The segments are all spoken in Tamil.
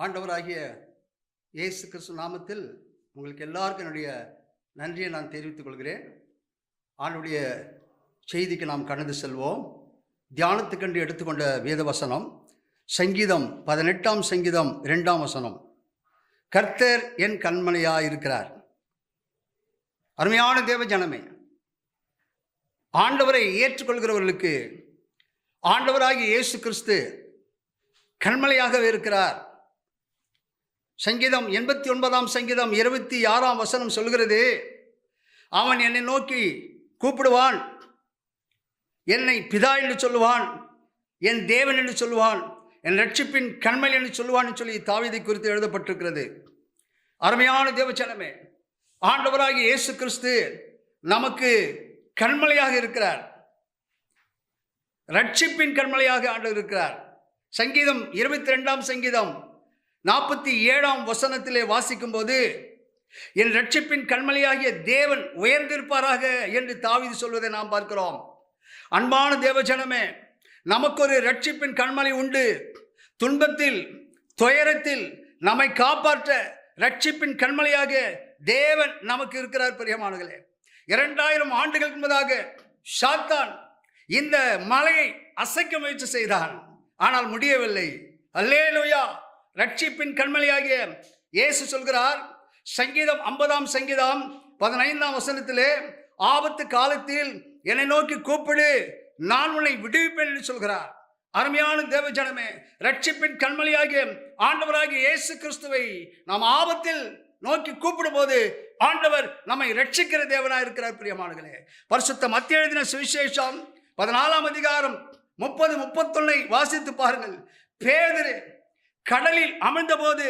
ஆண்டவராகிய இயேசு கிறிஸ்து நாமத்தில் உங்களுக்கு எல்லாருக்கும் என்னுடைய நன்றியை நான் தெரிவித்துக் கொள்கிறேன். ஆண்டுடைய செய்திக்கு நாம் கடந்து செல்வோம். தியானத்துக்கென்று எடுத்துக்கொண்ட வேத வசனம் சங்கீதம் 18ஆம் சங்கீதம் 2ஆம் வசனம். கர்த்தர் என் கண்மலையாயிருக்கிறார். அருமையான தேவ ஜனமே, ஆண்டவரை ஏற்றுக்கொள்கிறவர்களுக்கு ஆண்டவராகிய இயேசு கிறிஸ்து கண்மலையாகவே இருக்கிறார். சங்கீதம் 89ஆம் சங்கீதம் 26ஆம் வசனம் சொல்கிறது, அவன் என்னை நோக்கி கூப்பிடுவான், என்னை பிதா என்று சொல்லுவான், என் தேவன் என்று சொல்லுவான், என் ரட்சிப்பின் கண்மலை என்று சொல்லுவான் சொல்லி தாவீதை குறித்து எழுதப்பட்டிருக்கிறது. அருமையான தேவச்சனமே, ஆண்டவராகிய இயேசு கிறிஸ்து நமக்கு கண்மலையாக இருக்கிறார், ரட்சிப்பின் கண்மலையாக ஆண்டவர் இருக்கிறார். சங்கீதம் 22ஆம் சங்கீதம் 47ஆம் வசனத்திலே வாசிக்கும் போது, என் ரட்சிப்பின் கண்மலையாகிய தேவன் உயர்ந்திருப்பாராக என்று தாவீது சொல்வதை நாம் பார்க்கிறோம். அன்பான தேவஜனமே, நமக்கு ஒரு ரட்சிப்பின் கண்மலை உண்டு. துன்பத்தில் துயரத்தில் நம்மை காப்பாற்ற ரட்சிப்பின் கண்மலையாக தேவன் நமக்கு இருக்கிறார். பிரியமானவர்களே, 2000 ஆண்டுகளுக்கு முன்பதாக சாத்தான் இந்த மலையை அசைக்க முயற்சி செய்தான், ஆனால் முடியவில்லை. அல்லேலூயா! ரட்சிப்பின் கண்மலையாகிய இயேசு சொல்கிறார். சங்கீதம் 50ஆம் சங்கீதம் 15ஆம் வசனத்திலே, ஆபத்து காலத்தில் என்னை நோக்கி கூப்பிடு, நான் உன்னை விடுவிப்பேன் என்று சொல்கிறார். அருமையான தேவஜனமே, ரட்சிப்பின் கண்மலையாகிய ஆண்டவராகிய இயேசு கிறிஸ்துவை நாம் ஆபத்தில் நோக்கி கூப்பிடும் போது ஆண்டவர் நம்மை ரட்சிக்கிற தேவனாக இருக்கிறார். பிரியமானவர்களே, பரிசுத்த மத்தேயு எழுதின சுவிசேஷம் 14ஆம் அதிகாரம் 30-31 வாசித்து பாருங்கள். பேதுரு கடலில் அமிழ்ந்த போது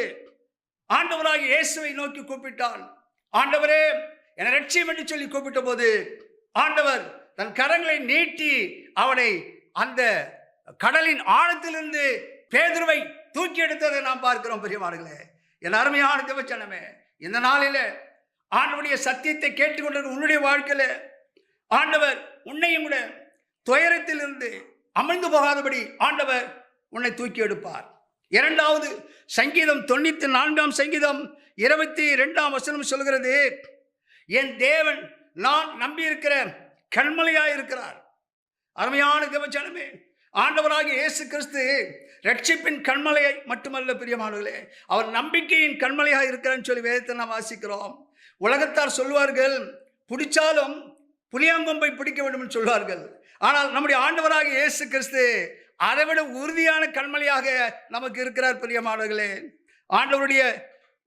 ஆண்டவராகிய இயேசுவை நோக்கி கூப்பிட்டான். ஆண்டவரே, என்னை ரட்சியும் என்று சொல்லி கூப்பிட்ட போது ஆண்டவர் தன் கரங்களை நீட்டி அவனை அந்த கடலின் ஆழத்திலிருந்து பேதுருவை தூக்கி எடுத்ததை நாம் பார்க்கிறோம். பிரியமானவர்களே, என் அருமையான தேவச்சனமே, இந்த நாளில ஆண்டவருடைய சத்தியத்தை கேட்டுக்கொண்டு உன்னுடைய வாழ்க்கையில ஆண்டவர் உன்னையும் கூட துயரத்திலிருந்து அமிழ்ந்து போகாதபடி ஆண்டவர் உன்னை தூக்கி எடுப்பார். இரண்டாவது சங்கீதம் 94ஆம் சங்கீதம் 22ஆம் வசனம் சொல்கிறது, என் தேவன் நான் நம்பியிருக்கிற கண்மலையாயிருக்கிறார். அருமையான தேவஜனமே, ஆண்டவராகிய இயேசு கிறிஸ்து ரட்சிப்பின் கண்மலையை மட்டுமல்ல பிரியமானவர்களே, அவர் நம்பிக்கையின் கண்மலையாக இருக்கிறான்னு சொல்லி வேதத்தை நாம் வாசிக்கிறோம். உலகத்தார் சொல்வார்கள், பிடிச்சாலும் புளியாங்கொம்பை பிடிக்க வேண்டும் என்று சொல்வார்கள். ஆனால் நம்முடைய ஆண்டவராகிய இயேசு கிறிஸ்து அதைவிட உறுதியான கண்மலையாக நமக்கு இருக்கிறார். பிரியமானவர்களே, ஆண்டவருடைய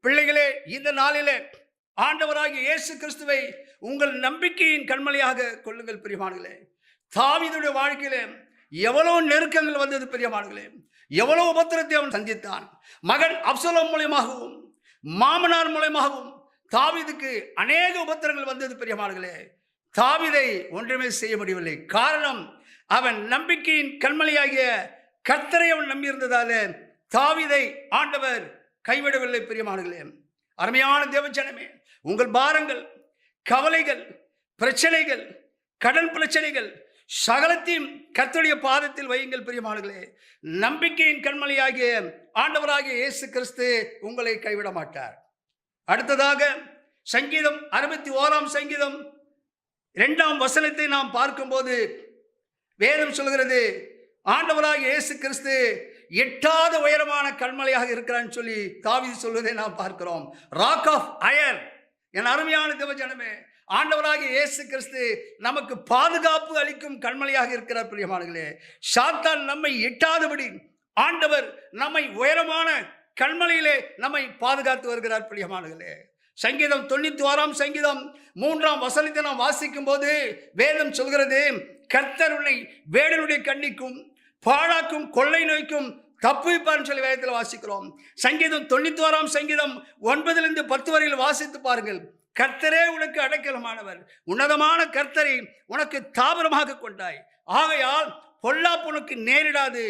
பிள்ளைகளே, இந்த நாளிலே ஆண்டவராகிய இயேசு கிறிஸ்துவை உங்கள் நம்பிக்கையின் கண்மலையாக கொள்ளுங்கள். பிரியமானவர்களே, தாவீதுடைய வாழ்க்கையிலே எவ்வளவு நெருக்கங்கள் வந்தது. பிரியமானவர்களே, எவ்வளவு உபத்திரத்தை அவன் சந்தித்தான். மகன் அப்சலோம் மூலமாகவும் மாமனார் மூலமாகவும் தாவீதுக்கு அநேக உபத்திரங்கள் வந்தது. பிரியமானவர்களே, தாவீதை ஒன்றுமே செய்ய முடியவில்லை. காரணம், அவன் நம்பிக்கையின் கண்மலையாகிய கர்த்தரை அவன் நம்பியிருந்ததால தாவீதை ஆண்டவர் கைவிடவில்லை. பிரியமானவர்களே, அருமையான தேவஜனமே, உங்கள் பாரங்கள், கவலைகள், பிரச்சனைகள், கடன் பிரச்சனைகள் சகலத்தையும் கர்த்தருடைய பாதத்தில் வையுங்கள். பிரியமானவர்களே, நம்பிக்கையின் கண்மலையாகிய ஆண்டவராகிய இயேசு கிறிஸ்து உங்களை கைவிட மாட்டார். அடுத்ததாக சங்கீதம் 61ஆம் சங்கீதம் 2ஆம் வசனத்தை நாம் பார்க்கும்போது வேதம் சொல்கிறது, ஆண்டவராகிய இயேசு கிறிஸ்து எட்டாத உயரமான கண்மலையாக இருக்கிறான்னு சொல்லி தாவீது சொல்வதை நாம் பார்க்கிறோம். Rock of அயர். என் அருமையான தேவஜனமே, ஆண்டவராகிய இயேசு கிறிஸ்து நமக்கு பாதுகாப்பு அளிக்கும் கண்மலையாக இருக்கிறார். பிரியமானவர்களே, சாத்தான் நம்மை எட்டாதபடி ஆண்டவர் நம்மை உயரமான கண்மலையிலே நம்மை பாதுகாத்து வருகிறார். பிரியமானவர்களே, சங்கீதம் 96ஆம் சங்கீதம் 3ஆம் வசனத்தை நாம் வாசிக்கும் போது வேதம் சொல்கிறது, கர்த்தர் உன்னை வேடனுடைய கண்ணிக்கும் பாழாக்கும் கொள்ளை நோய்க்கும் தப்புவிப்பார்னு சொல்லி வேதத்தில் வாசிக்கிறோம். சங்கீதம் 91 சங்கீதம் 9-10 வரையில் வாசித்து பாருங்கள். கர்த்தரே உனக்கு அடைக்கலமானவர், உன்னதமான கர்த்தரை உனக்கு தாபரமாக கொண்டாய், ஆகையால் பொல்லாப்பு உனக்கு நேரிடாது,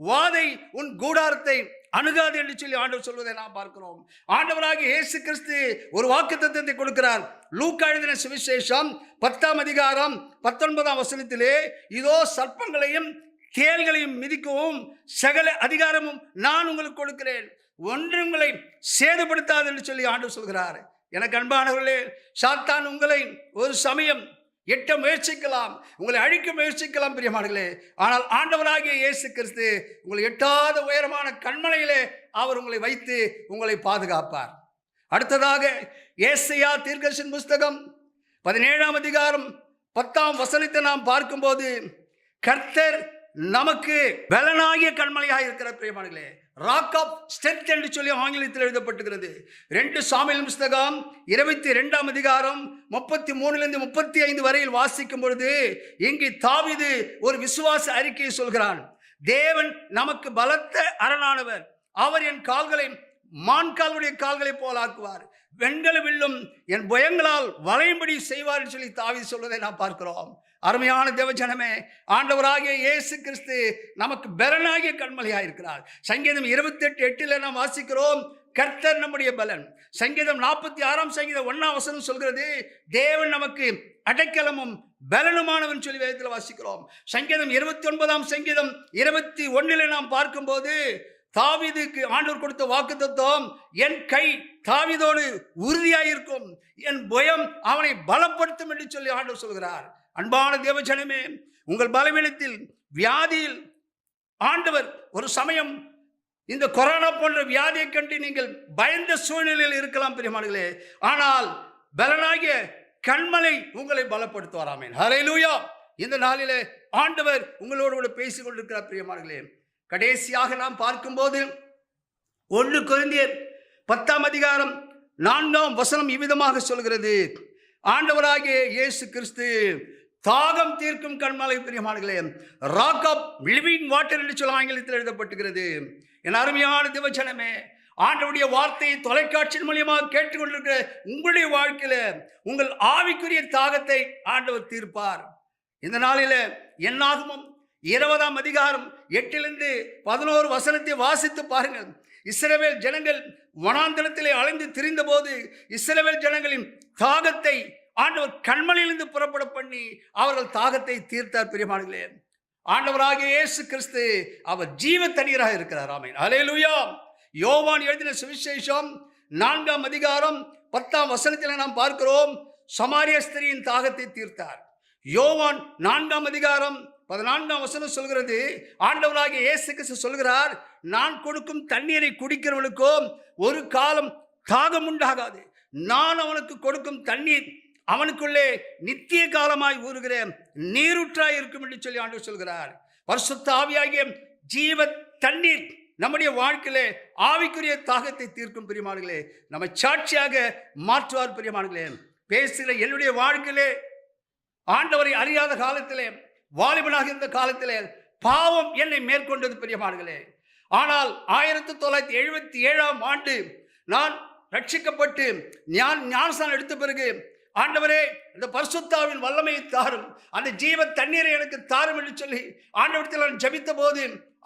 வாதை உன் கூடாரத்தை அணுகாது என்று சொல்லி ஆண்டவர் சொல்வதை நாம் பார்க்கிறோம். ஆண்டவராகிய இயேசு கிறிஸ்து ஒரு வாக்குத்தத்தத்தை கொடுக்கிறார். லூக்கா எழுதின சுவிசேஷம் 10ஆம் அதிகாரம் 19ஆம் வசனத்திலே, இதோ சர்ப்பங்களையும் தேள்களையும் மிதிக்கவும் சகல அதிகாரமும் நான் உங்களுக்கு கொடுக்கிறேன், ஒன்று உங்களை சேதப்படுத்தாது என்று சொல்லி ஆண்டவர் சொல்கிறார். எனக்கு அன்பானவர்களே, சாத்தான் உங்களை ஒரு சமயம் எட்ட முயற்சிக்கலாம், உங்களை அழிக்க முயற்சிக்கலாம் பிரியமானவர்களே. ஆனால் ஆண்டவராகிய இயேசு கிறிஸ்து உங்களை எட்டாத உயரமான கண்மலையிலே அவர் உங்களை வைத்து உங்களை பாதுகாப்பார். அடுத்ததாக ஏசாயா தீர்க்கதரிசியின் புஸ்தகம் 17ஆம் அதிகாரம் 10ஆம் வசனத்தை நாம் பார்க்கும்போது, கர்த்தர் நமக்கு பலனாகிய கண்மலையாக இருக்கிற பிரியமானவர்களே, ராக் ஆஃப் ஸ்ட்ரென்த் என்று சொல்லி ஆங்கிலத்தில் எழுதப்பட்டிருக்கிறது. 2 சாமுவேல் புஸ்தகம் 22ஆம் அதிகாரம் 33-35 வரையில் வாசிக்கும் பொழுது, இங்கு தாவீது ஒரு விசுவாச அறிக்கையை சொல்கிறான். தேவன் நமக்கு பலத்த அரணானவர், அவர் என் கால்களை மான்கால்களுடைய கால்களை போலாக்குவார், வெண்கல வில்லும் என் பயங்களால் வளையும்படி செய்வார் என்று சொல்லி தாவீது சொல்வதை நாம் பார்க்கிறோம். அருமையான தேவஜனமே, ஆண்டவராகிய இயேசு கிறிஸ்து நமக்கு பலனாகிய கண்மலையாக இருக்கிறார். சங்கீதம் 28:8 நாம் வாசிக்கிறோம், கர்த்தர் நம்முடைய பலன். சங்கீதம் 46ஆம் சங்கீதம் 1ஆம் வசனம் சொல்கிறது, தேவன் நமக்கு அடைக்கலமும் பலனுமானவன் சொல்லி வேதத்தில் வாசிக்கிறோம். சங்கீதம் 29ஆம் சங்கீதம் 21 நாம் பார்க்கும்போது, தாவீதுக்கு ஆண்டவர் கொடுத்த வாக்குத்தத்தம், என் கை தாவீதோடு உறுதியாயிருக்கும், என் பயம் அவனை பலப்படுத்தும் என்று சொல்லி ஆண்டவர் சொல்கிறார். அன்பான தேவஜனமே, உங்கள் பலவீனத்தில் வியாதியில் ஆண்டவர் ஒரு சமயம் இந்த கொரோனா போன்ற வியாதியை கண்டு நீங்கள் பயந்த சூழ்நிலையில் இருக்கலாம் பிரியமானவர்களே, ஆனால் பலனாகிய கண்மலை உங்களை பலப்படுத்துவார். ஆமென், ஹல்லேலூயா. இந்த நாளிலே ஆண்டவர் உங்களோடு கூட பேசிக் கொண்டிருக்கிறார் பிரியமானவர்களே. கடைசியாக நாம் பார்க்கும்போது 1 கொரிந்தியர் 10ஆம் அதிகாரம் 4ஆம் வசனம் இவ்விதமாக சொல்கிறது, ஆண்டவராகிய இயேசு கிறிஸ்து தாகம் தீர்க்கும் கண்மலை பிரியமானவர்களே, ராக் ஆஃப் லிவிங் வாட்டர் என்று சொல்ல ஆங்கிலத்தில் எழுதப்பட்டிருக்கிறது. என் அருமையான தேவஜனமே, ஆண்டவருடைய வார்த்தையை தொலைக்காட்சியின் மூலியமாக கேட்டுக்கொண்டிருக்கிற உங்களுடைய வாழ்க்கையில உங்கள் ஆவிக்குரிய தாகத்தை ஆண்டவர் தீர்ப்பார். இந்த நாளில என்னாகமம் 20ஆம் அதிகாரம் 8-11 வசனத்தை வாசித்து பாருங்கள். இஸ்ரவேல் ஜனங்கள் வனாந்தரத்திலே அலைந்து திரிந்த போது இஸ்ரவேல் ஜனங்களின் தாகத்தை ஆண்டவர் கண்மலையிலிருந்து புறப்பட பண்ணி அவர்கள் தாகத்தை தீர்த்தார் பிரியமானவர்களே. ஆண்டவராகிய இயேசு கிறிஸ்து அவர் ஜீவ தண்ணீராக இருக்கிறார். ஆமென், ஹல்லேலூயா. யோவான் எழுதின சுவிசேஷம் 4ஆம் அதிகாரம் 10ஆம் வசனத்தில் நாம் பார்க்கிறோம், சமாரிய ஸ்திரியின் தாகத்தை தீர்த்தார். யோவான் 4ஆம் அதிகாரம் 14ஆம் வசனம் சொல்கிறது, ஆண்டவராகிய இயேசு கிறிஸ்து சொல்கிறார், நான் கொடுக்கும் தண்ணீரை குடிக்கிறவனுக்கோ ஒரு காலம் தாகம் உண்டாகாது, நான் அவனுக்கு கொடுக்கும் தண்ணீர் அவனுக்குள்ளே நித்திய காலமாய் ஊறுகிற நீரூற்றாய் இருக்கும் என்று சொல்லி ஆண்டவர் சொல்கிறார். பரிசுத்த ஆவியாகிய ஜீவ தண்ணீர் நம்முடைய வாழ்க்கையிலே ஆவிக்குரிய தாகத்தை தீர்க்கும் பிரியமானவர்களே, நம்மை சாட்சியாக மாற்றுவார் பிரியமானவர்களே. பேசுகிற என்னுடைய வாழ்க்கையிலே ஆண்டவரை அறியாத காலத்திலே, வாலிபனாக இருந்த காலத்திலே பாவம் என்னை மேற்கொண்டது பிரியமானவர்களே. ஆனால் 1977ஆம் ஆண்டு நான் ரட்சிக்கப்பட்டு ஞானஸ்நானம் எடுத்த பிறகு, ஆண்டவரே இந்த பரிசுத்தாவின் வல்லமையை தாரும், அந்த ஜீவ தண்ணீரை எனக்கு தாரும் என்று சொல்லி ஆண்டவரத்தில் நான் ஜெபித்த போது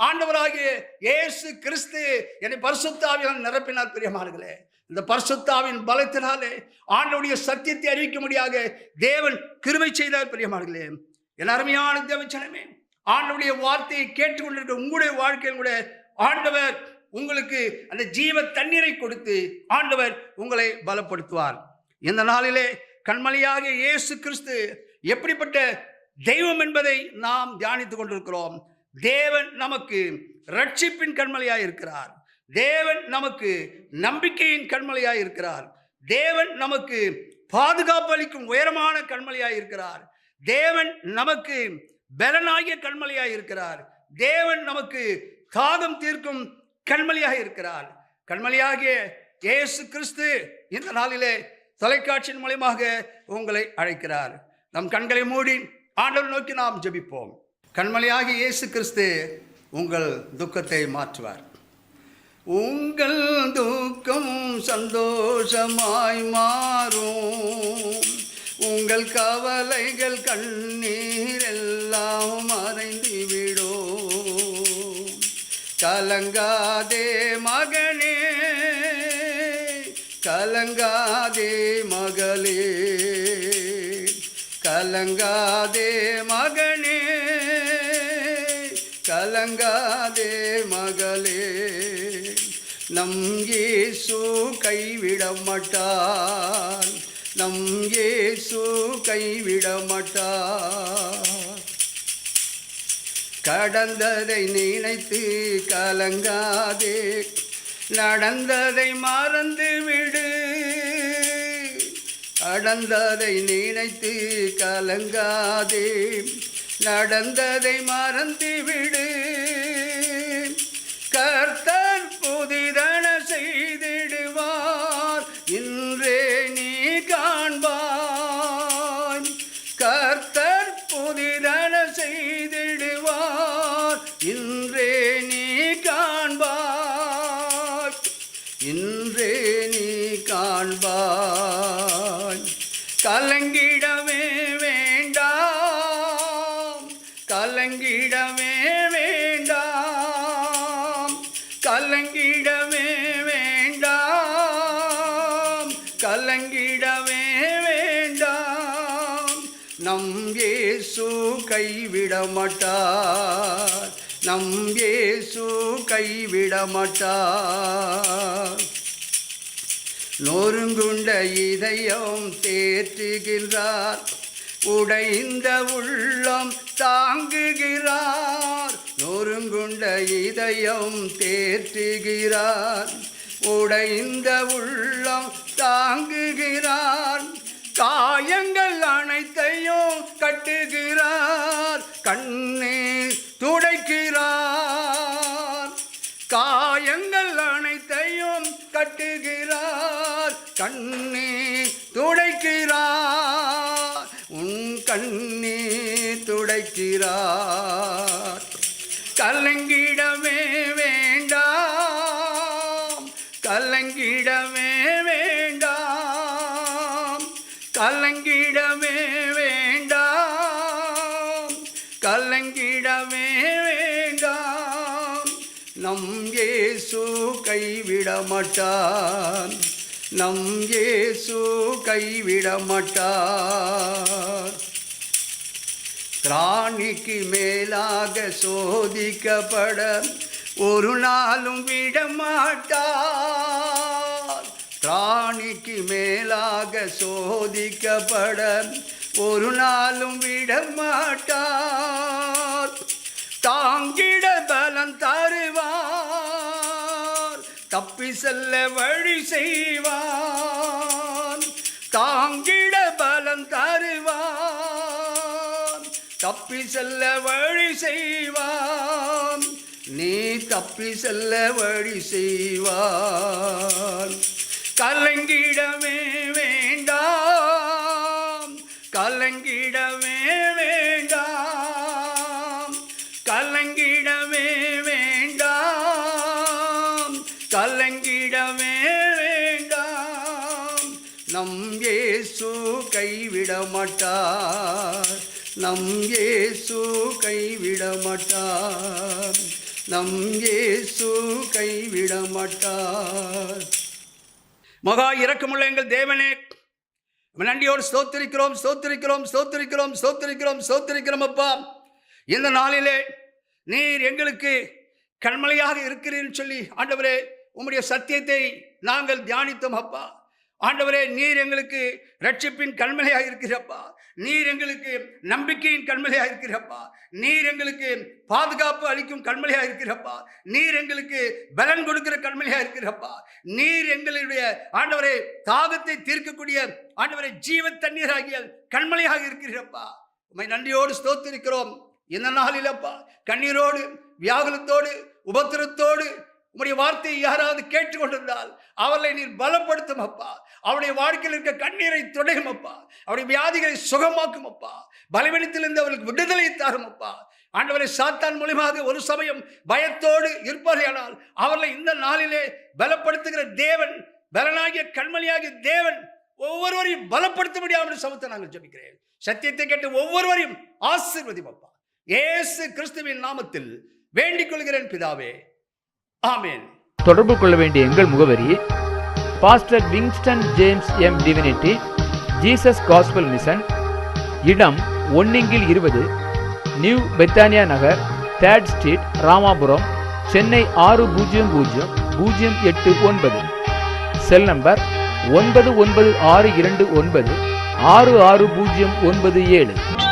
ஆண்டவராகிய இயேசு கிறிஸ்து என்னை பரிசுத்தாவியால் நிரப்பினார் பிரியமானவர்களே. இந்த பரிசுத்தாவின் பலத்தினாலே ஆண்டவருடைய சத்தியத்தை அறிவிக்கும்படியாக தேவன் கிருபை செய்தார் பிரியமானவர்களே. என் அருமையான தேவஜனமே, ஆண்டவருடைய வார்த்தையை கேட்டுக்கொண்டிருக்கிற உங்களுடைய வாழ்க்கையில் கூட ஆண்டவர் உங்களுக்கு அந்த ஜீவ தண்ணீரை கொடுத்து ஆண்டவர் உங்களை பலப்படுத்துவார். இந்த நாளிலே கண்மலையாகிய இயேசு கிறிஸ்து எப்படிப்பட்ட தெய்வம் என்பதை நாம் தியானித்துக் கொண்டிருக்கிறோம். தேவன் நமக்கு ரட்சிப்பின் கண்மலையாய் இருக்கிறார். தேவன் நமக்கு நம்பிக்கையின் கண்மலையாய் இருக்கிறார். தேவன் நமக்கு பாதுகாப்பு அளிக்கும் உயரமான கண்மலையாய் இருக்கிறார். தேவன் நமக்கு பலனாகிய கண்மலையாய் இருக்கிறார். தேவன் நமக்கு தாகம் தீர்க்கும் கண்மலையாக இருக்கிறார். கண்மலையாகிய இயேசு கிறிஸ்து இந்த நாளிலே தொலைக்காட்சியின் மூலமாக உங்களை அழைக்கிறார். நம் கண்களை மூடி ஆண்டவரை நோக்கி நாம் ஜெபிப்போம். கண்மலையாகிய இயேசு கிறிஸ்து உங்கள் துக்கத்தை மாற்றுவார். உங்கள் துக்கம் சந்தோஷமாய் மாறும். உங்கள் கவலைகள் கண்ணீர் எல்லாம் மறைந்துவிடும். கலங்காதே மகனே, கலங்காதே மகளே, கலங்காதே மகனே, கலங்காதே மகளே. நம் இயேசு கைவிட மாட்டார், நம் இயேசு கைவிட மாட்டார். கடந்ததை நினைத்து கலங்காதே, நடந்ததை மறந்து விடு. கடந்ததை நினைத்து கலங்காதே, நடந்ததை மறந்து விடு. கர்த்தர் புதிதன செய்திடுவார், இன்றே நீ காண்பாய். கர்த்தர் புதிதன செய்திடுவார், இன்றே நீ காண்பாய், இன்றே நீ காண்பாய். கலங்கிடவே வேண்டாம், கலங்கிடவே வேண்டாம், கலங்கிடவே வேண்டாம், கலங்கிடவே வேண்டாம். நம் இயேசு கைவிட மாட்டார், நம் இயேசு கைவிட மாட்டார். நொறுங்குண்ட இதயம் தேற்றுகின்றார், உடைந்த உள்ளம் தாங்குகிறார். நொறுங்குண்ட இதயம் தேற்றுகிறார், உடைந்த உள்ளம் தாங்குகிறார். காயங்கள் அனைத்தையும் கட்டுகிறார், கண்ணீர் துடைக்கிறார். காயங்கள் அனைத்தையும் கட்டுகிறார், கண்ணீர் துடைக்கிறார். உன் கண்ணீர் துடைக்கிறார். கலங்கிடவே வேண்டாம், கலங்கிடவே வேண்டாம், கலங்கிடவே வேண்டாம், கலங்கிடவே வேண்டாம். நம் இயேசு கைவிட மாட்டார், நம் இயேசு கைவிட மாட்டார். திராணிக்கு மேலாக சோதிக்கப்பட ஒரு நாளும் விடமாட்டார். திராணிக்கு மேலாக சோதிக்கப்பட ஒரு நாளும் விடமாட்டார். தாங்கிட பலம் தருவார், தப்பி செல்ல வழி செய்வார். தாங்கிட பலம் தருவார், தப்பி செல்ல வழி செய்வார். நீ தப்பி செல்ல வழி செய்வார். கலங்கிடவே வேண்டாம், கலங்கிடவே வேண்டாம், கலங்கிடவே வேண்டாம், கலங்கிடவே வேண்டாம். நம் இயேசு கைவிட மாட்டார், நம் இயேசு கைவிட மாட்டார், நம் இயேசு கைவிட மாட்டார். மகா இரக்கமுள்ள எங்கள் தேவனே, நன்றியோடு ஸ்தோத்திரிக்கிறோம், ஸ்தோத்திரிக்கிறோம், ஸ்தோத்திரிக்கிறோம், ஸ்தோத்திரிக்கிறோம், ஸ்தோத்திரிக்கிறோம். அப்பா, இந்த நாளிலே நீர் எங்களுக்கு கண்மலையாக இருக்கிறீர்கள் சொல்லி ஆண்டவரே உம்முடைய சத்தியத்தை நாங்கள் தியானித்தோம். அப்பா ஆண்டவரே, நீர் எங்களுக்கு ரட்சிப்பின் கண்மலையாக இருக்கிறப்பா, நீர் எங்களுக்கு நம்பிக்கையின் கண்மலையாக இருக்கிறப்பா, நீர் எங்களுக்கு பாதுகாப்பு அளிக்கும் கண்மலையாக இருக்கிறப்பா, நீர் எங்களுக்கு பலன் கொடுக்கிற கண்மலையாக இருக்கிறப்பா, நீர் எங்களுடைய ஆண்டவரே தாகத்தை தீர்க்கக்கூடிய ஆண்டவரை ஜீவ தண்ணீராகிய கண்மலையாக இருக்கிறப்பா. உம்மை நன்றியோடு ஸ்தோத்திரிக்கிறோம். இந்த நாளிலப்பா கண்ணீரோடு வியாகுலத்தோடு உபத்திரத்தோடு உம்முடைய வார்த்தையை யாராவது கேட்டுக்கொண்டிருந்தால் அவர்களை நீர் பலப்படுத்தும் அப்பா. அவருடைய வாழ்க்கையில் இருக்க கண்ணீரை துடையும் அப்பா. அவருடைய வியாதிகளை சுகமாக்கும் அப்பா. பலவீனத்திலிருந்து அவர்களுக்கு விடுதலை தாரும் அப்பா. ஆண்டவரை சாத்தான் மூலமாக ஒரு சமயம் பயத்தோடு இருப்பார்களானால் அவர்களை இந்த நாளிலே பலப்படுத்துகிற தேவன், பலனாகிய கண்மணியாகிய தேவன் ஒவ்வொருவரையும் பலப்படுத்தும்படியாக சமத்தை நாங்கள் ஜெபிக்கிறேன். சத்தியத்தை கேட்டு ஒவ்வொருவரையும் ஆசீர்வதிப்பா. இயேசு கிறிஸ்துவின் நாமத்தில் வேண்டிக் கொள்கிறேன் பிதாவே, ஆமென். தொடர்பு கொள்ள வேண்டிய எங்கள் முகவரி: pastor Wingston James M divinity, Jesus Gospel Mission, இடம் 1/20, New Bethania Nagar, 3rd street, Ramapuram, Chennai 600089. Cell number 9962966097.